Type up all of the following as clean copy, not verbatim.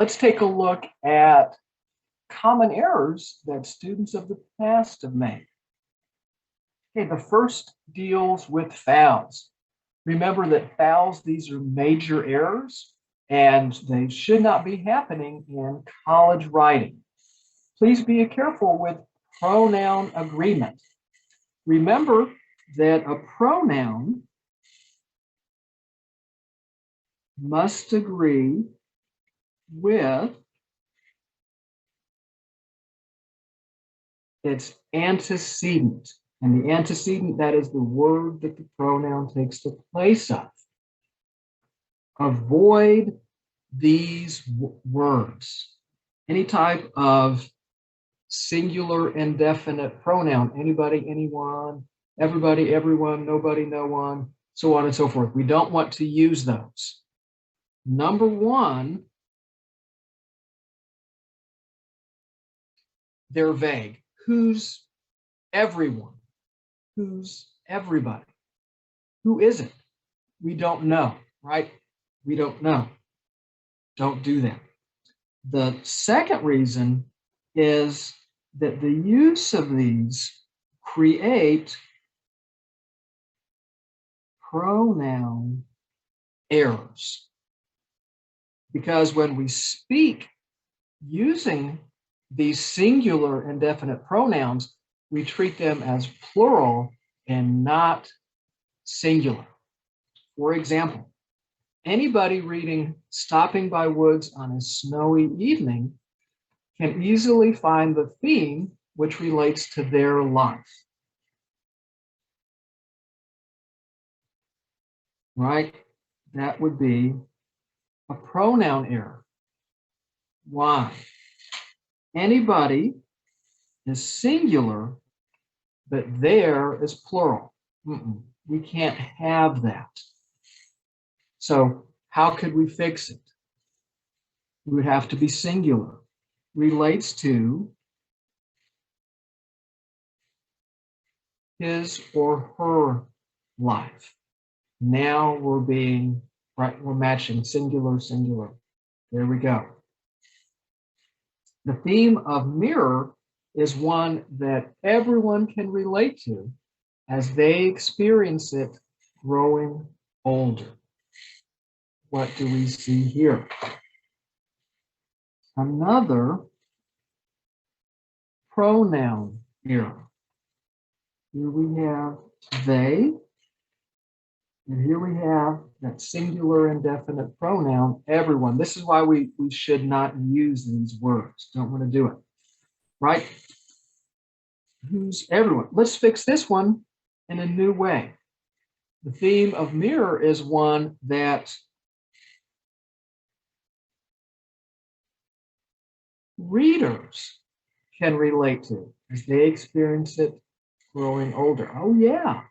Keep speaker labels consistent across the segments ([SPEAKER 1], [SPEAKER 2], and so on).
[SPEAKER 1] Let's take a look at common errors that students of the past have made. Okay, the first deals with fouls. Remember that fouls, these are major errors, and they should not be happening in college writing. Please be careful with pronoun agreement. Remember that a pronoun must agree with its antecedent. And the antecedent, that is the word that the pronoun takes the place of. Avoid these words. Any type of singular indefinite pronoun, anybody, anyone, everybody, everyone, nobody, no one, so on and so forth. We don't want to use those. Number one, they're vague. Who's everyone? Who's everybody? Who is it? We don't know, right? We don't know. Don't do that. The second reason is that the use of these create pronoun errors. Because when we speak using these singular indefinite pronouns, we treat them as plural and not singular. For example, anybody reading Stopping by Woods on a Snowy Evening can easily find the theme which relates to their life. Right? That would be a pronoun error. Why? Anybody is singular, but there is plural. We can't have that. So how could we fix it? We would have to be singular. Relates to his or her life. Now we're being, right, we're matching singular, singular. There we go. The theme of mirror is one that everyone can relate to as they experience it growing older. What do we see here? Another pronoun error. Here we have they, and here we have that singular indefinite pronoun, everyone. This is why we should not use these words. Don't want to do it, right? Who's everyone? Let's fix this one in a new way. The theme of mirror is one that readers can relate to as they experience it growing older. Oh, yeah.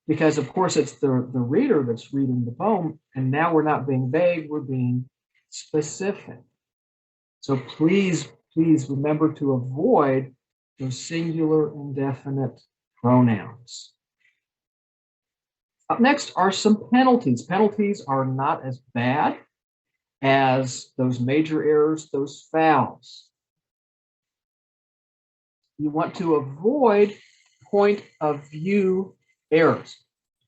[SPEAKER 1] Because, of course, it's the reader that's reading the poem. And now we're not being vague, we're being specific. So please remember to avoid those singular indefinite pronouns. Up next are some penalties. Penalties are not as bad as those major errors, those fouls. You want to avoid point of view errors.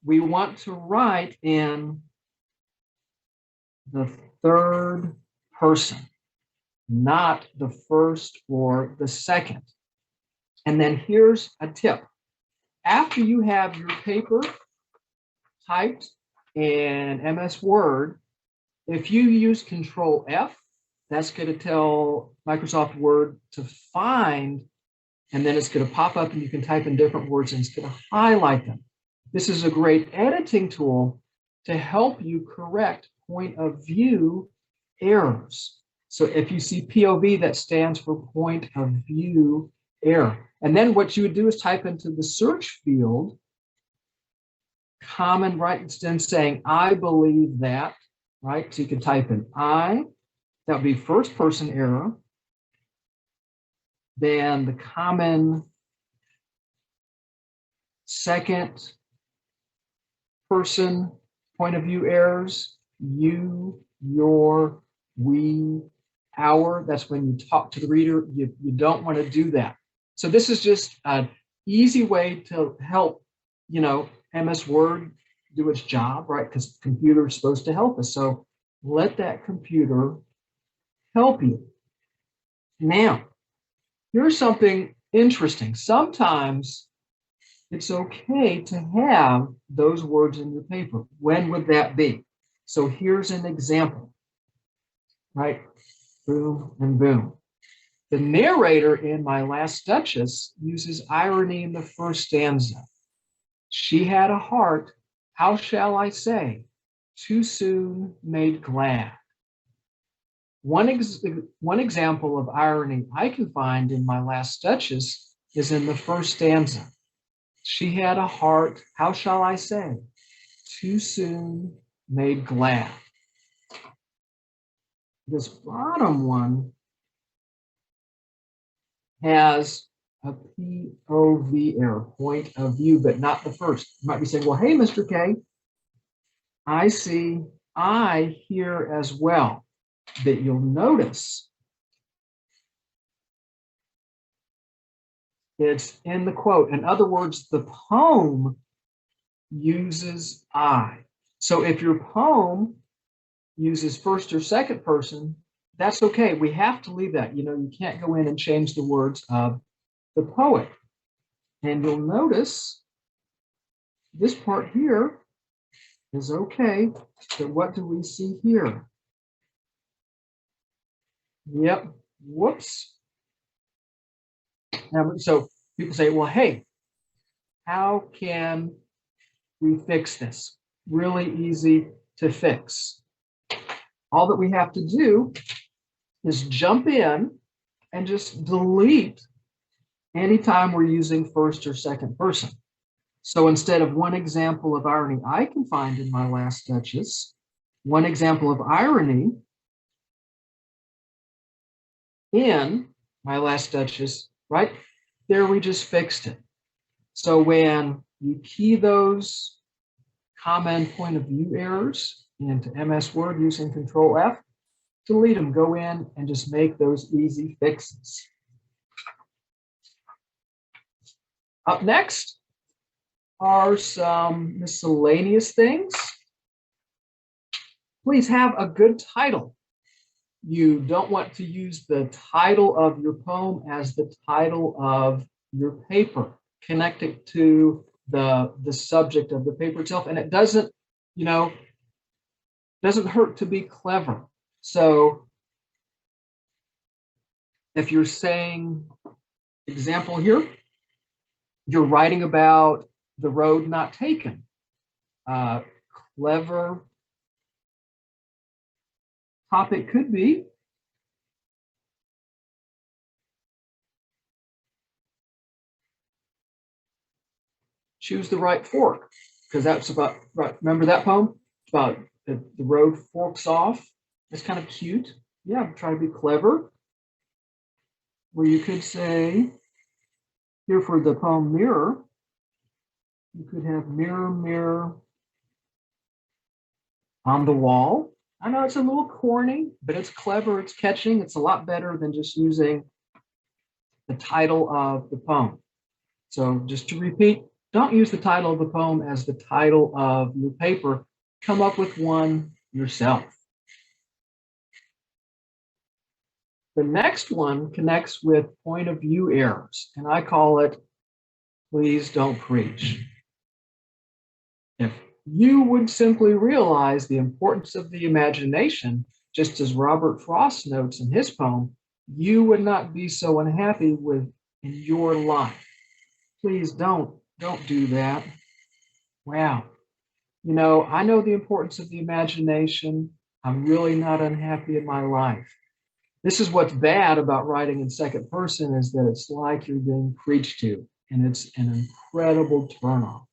[SPEAKER 1] We want to write in the third person, not the first or the second. And then here's a tip. After you have your paper typed in MS Word, if you use Control F, that's going to tell Microsoft Word to find, and then it's going to pop up and you can type in different words and it's going to highlight them. This is a great editing tool to help you correct point of view errors. So if you see POV, that stands for point of view error. And then what you would do is type into the search field common, right? Instead of saying, I believe that, right? So you can type in I, that would be first person error. Then the common second person point of view errors, you, your, we, hour, that's when you talk to the reader. You don't want to do that. So this is just an easy way to help, MS Word do its job, right? Because the computer is supposed to help us. So let that computer help you. Now, here's something interesting. Sometimes it's okay to have those words in your paper. When would that be? So here's an example, right? Boom and boom. The narrator in My Last Duchess uses irony in the first stanza. She had a heart, how shall I say, too soon made glad. One example of irony I can find in My Last Duchess is in the first stanza. She had a heart, how shall I say, too soon made glad. This bottom one has a POV error, point of view, but not the first. You might be saying, well, hey, Mr. K, I see I here as well. That you'll notice it's in the quote. In other words, the poem uses I. So if your poem uses first or second person, that's okay. We have to leave that. You can't go in and change the words of the poet. And you'll notice this part here is okay. So what do we see here? Yep. Whoops. Now, so people say, well, hey, how can we fix this? Really easy to fix. All that we have to do is jump in and just delete anytime we're using first or second person. So instead of one example of irony I can find in My Last Duchess, one example of irony in My Last Duchess, right? There we just fixed it. So when you key those comma and point of view errors into MS Word using Control F, delete them, go in and just make those easy fixes. Up next are some miscellaneous things. Please have a good title. You don't want to use the title of your poem as the title of your paper. Connect it to the subject of the paper itself. And it doesn't, doesn't hurt to be clever. So if you're saying, example here, you're writing about the road not taken. Clever topic could be choose the right fork, because that's about, right, remember that poem? It's about the road forks off. It's kind of cute. Yeah, try to be clever. Where you could say, here for the poem Mirror, you could have mirror, mirror on the wall. I know it's a little corny, but it's clever, it's catching. It's a lot better than just using the title of the poem. So just to repeat, don't use the title of the poem as the title of your paper. Come up with one yourself. The next one connects with point of view errors, and I call it, please don't preach. If you would simply realize the importance of the imagination, just as Robert Frost notes in his poem, you would not be so unhappy in your life. Please don't do that. Wow. I know the importance of the imagination. I'm really not unhappy in my life. This is what's bad about writing in second person, is that it's like you're being preached to, and it's an incredible turnoff.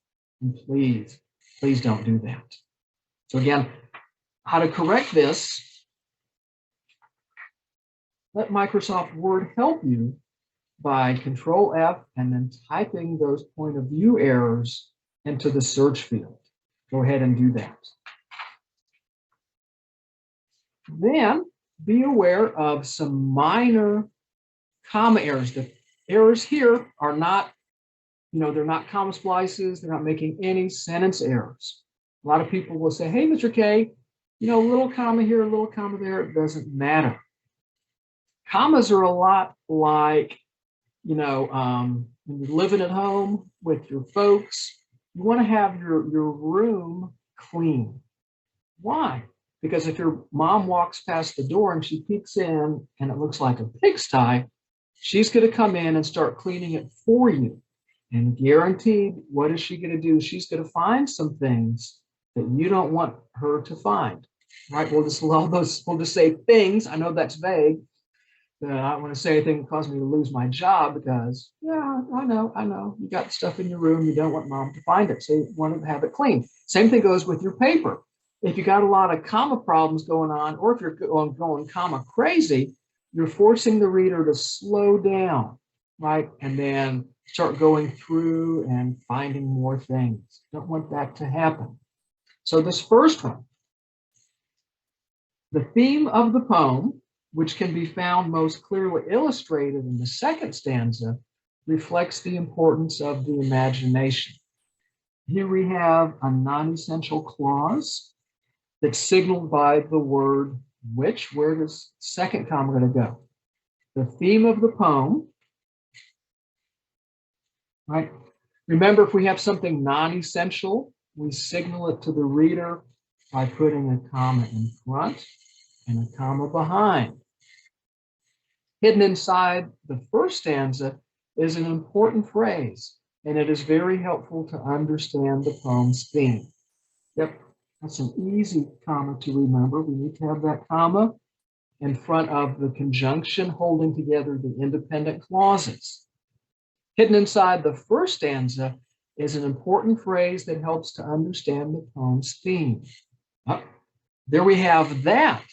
[SPEAKER 1] And please don't do that. So again, how to correct this? Let Microsoft Word help you by Control F and then typing those point of view errors into the search field. Go ahead and do that. Then be aware of some minor comma errors. The errors here are not, they're not comma splices. They're not making any sentence errors. A lot of people will say, hey, Mr. K, a little comma here, a little comma there, it doesn't matter. Commas are a lot like, when you're living at home with your folks, you want to have your room clean. Why? Because if your mom walks past the door and she peeks in and it looks like a pigsty, she's going to come in and start cleaning it for you. And guaranteed, what is she going to do? She's going to find some things that you don't want her to find. Right? We'll just say things. I know that's vague. I don't want to say anything that caused me to lose my job because, yeah, I know. You got stuff in your room. You don't want mom to find it. So you want to have it clean. Same thing goes with your paper. If you got a lot of comma problems going on, or if you're going comma crazy, you're forcing the reader to slow down, right? And then start going through and finding more things. Don't want that to happen. So this first one, the theme of the poem, which can be found most clearly illustrated in the second stanza, reflects the importance of the imagination. Here we have a non-essential clause that's signaled by the word which. Where does second comma going to go? The theme of the poem, right? Remember, if we have something non-essential, we signal it to the reader by putting a comma in front and a comma behind. Hidden inside the first stanza is an important phrase, and it is very helpful to understand the poem's theme. Yep, that's an easy comma to remember. We need to have that comma in front of the conjunction holding together the independent clauses. Hidden inside the first stanza is an important phrase that helps to understand the poem's theme. There we have that.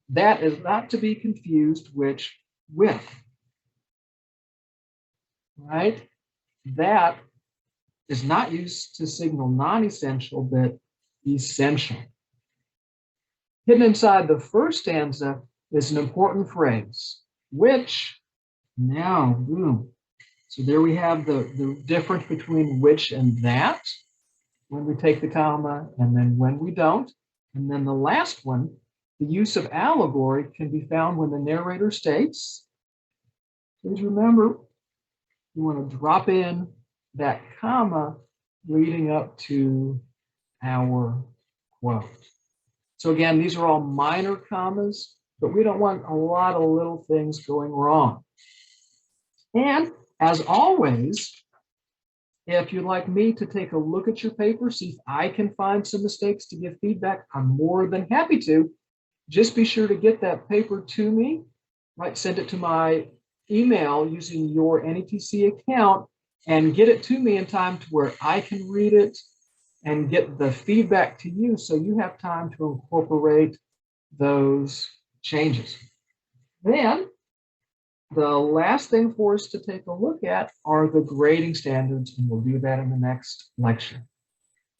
[SPEAKER 1] That is not to be confused with, right? That is not used to signal non-essential, but essential. Hidden inside the first stanza is an important phrase, which, now, boom. So there we have the difference between which and that, when we take the comma, and then when we don't. And then the last one, the use of allegory can be found when the narrator states, please remember, you want to drop in that comma leading up to our quote. So again, these are all minor commas, but we don't want a lot of little things going wrong. And as always, if you'd like me to take a look at your paper, see if I can find some mistakes to give feedback, I'm more than happy to. Just be sure to get that paper to me, right? Send it to my email using your NETC account and get it to me in time to where I can read it and get the feedback to you so you have time to incorporate those changes. Then the last thing for us to take a look at are the grading standards, and we'll do that in the next lecture.